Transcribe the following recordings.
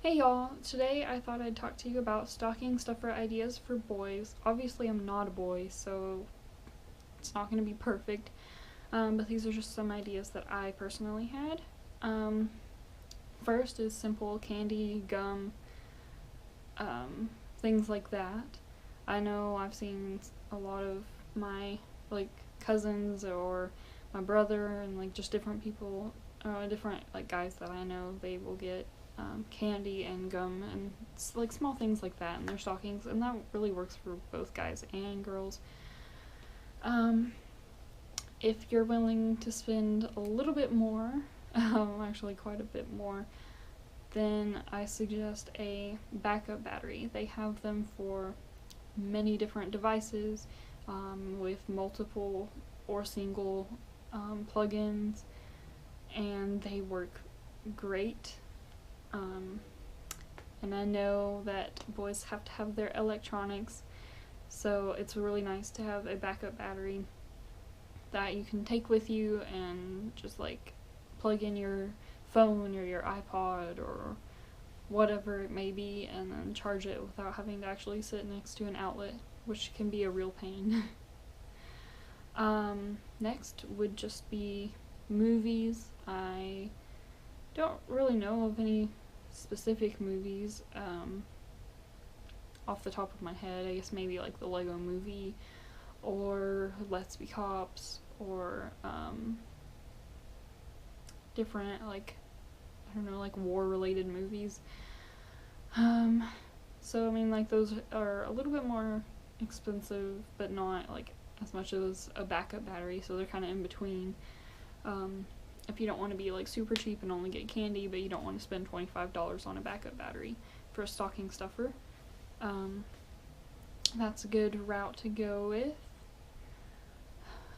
Hey y'all, today I thought I'd talk to you about stocking stuffer ideas for boys. Obviously I'm not a boy, so it's not going to be perfect, but these are just some ideas that I personally had. First is simple candy, gum, things like that. I know I've seen a lot of my cousins or my brother and just different people, different guys that I know, they will get candy and gum and small things like that in their stockings, and that really works for both guys and girls. If you're willing to spend a little bit more, actually quite a bit more, then I suggest a backup battery. They have them for many different devices, with multiple or single plugins, and they work great. And I know that boys have to have their electronics, so it's really nice to have a backup battery that you can take with you and just plug in your phone or your iPod or whatever it may be, and then charge it without having to actually sit next to an outlet, which can be a real pain. Next would just be movies. I don't really know of any specific movies off the top of my head. I guess maybe the Lego Movie or Let's Be Cops or different war related movies. So I mean those are a little bit more expensive, but not as much as a backup battery, so they're kind of in between. If you don't want to be super cheap and only get candy, but you don't want to spend $25 on a backup battery for a stocking stuffer, that's a good route to go with.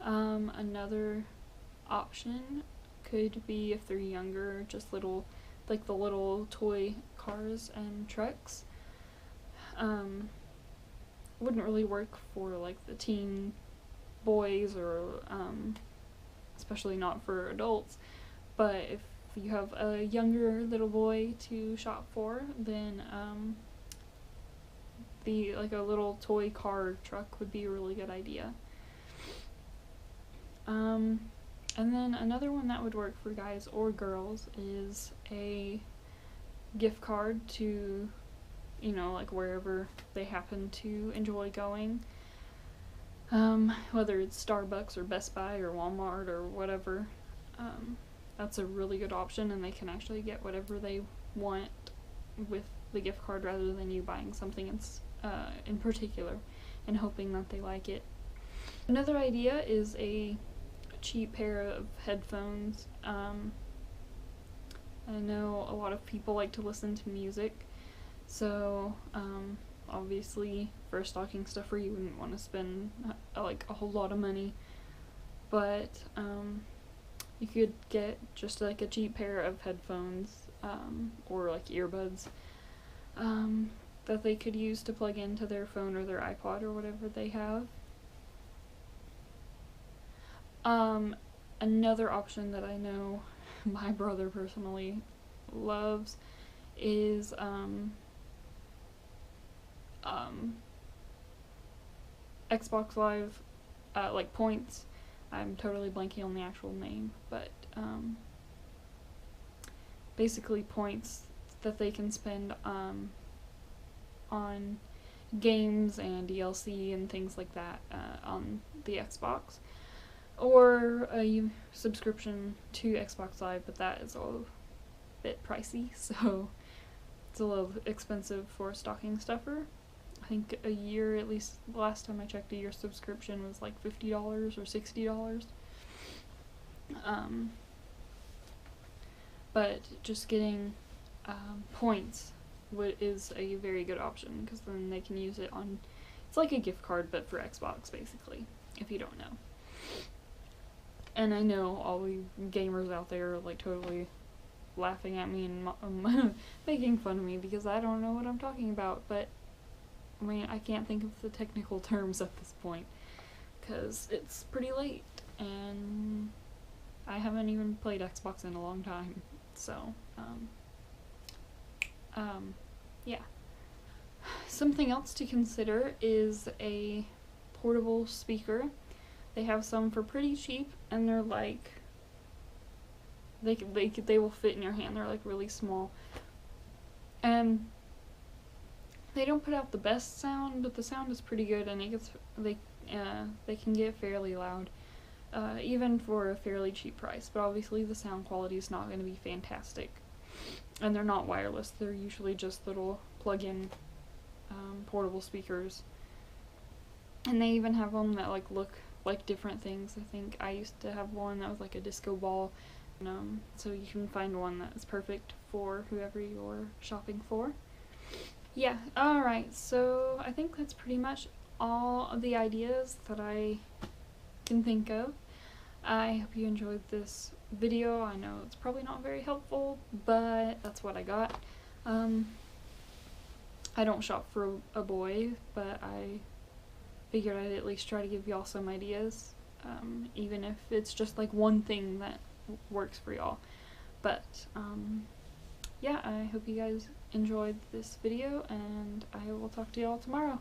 Another option could be, if they're younger, just the little toy cars and trucks. Wouldn't really work for the teen boys, or especially not for adults, but if you have a younger little boy to shop for, then a little toy car truck would be a really good idea. And then another one that would work for guys or girls is a gift card to, wherever they happen to enjoy going. Whether it's Starbucks or Best Buy or Walmart or whatever, that's a really good option, and they can actually get whatever they want with the gift card rather than you buying something in particular and hoping that they like it. Another idea is a cheap pair of headphones. I know a lot of people like to listen to music, so obviously for a stocking stuffer you wouldn't want to spend a whole lot of money, but you could get just a cheap pair of headphones, or earbuds, that they could use to plug into their phone or their iPod or whatever they have. Another option that I know my brother personally loves is Xbox Live, points. I'm totally blanking on the actual name, but basically points that they can spend on games and DLC and things like that on the Xbox, or a subscription to Xbox Live, but that is a bit pricey, so it's a little expensive for a stocking stuffer. I think a year, at least the last time I checked, a year subscription was $50 or $60. But just getting points is a very good option, because then they can use it on, it's like a gift card but for Xbox basically, if you don't know. And I know all you gamers out there are totally laughing at me and making fun of me because I don't know what I'm talking about, but I mean, I can't think of the technical terms at this point because it's pretty late and I haven't even played Xbox in a long time, so Yeah. Something else to consider is a portable speaker. They have some for pretty cheap, and they're like, they will fit in your hand. They're like really small. And they don't put out the best sound, but the sound is pretty good, and they can get fairly loud, even for a fairly cheap price. But obviously the sound quality is not going to be fantastic. And they're not wireless. They're usually just little plug-in portable speakers. And they even have them that like look like different things. I think I used to have one that was like a disco ball. So you can find one that's perfect for whoever you're shopping for. Yeah, alright, so I think that's pretty much all of the ideas that I can think of. I hope you enjoyed this video. I know it's probably not very helpful, but that's what I got. I don't shop for a boy, but I figured I'd at least try to give y'all some ideas, even if it's just like one thing that works for y'all. But yeah, I hope you guys enjoyed this video, and I will talk to y'all tomorrow.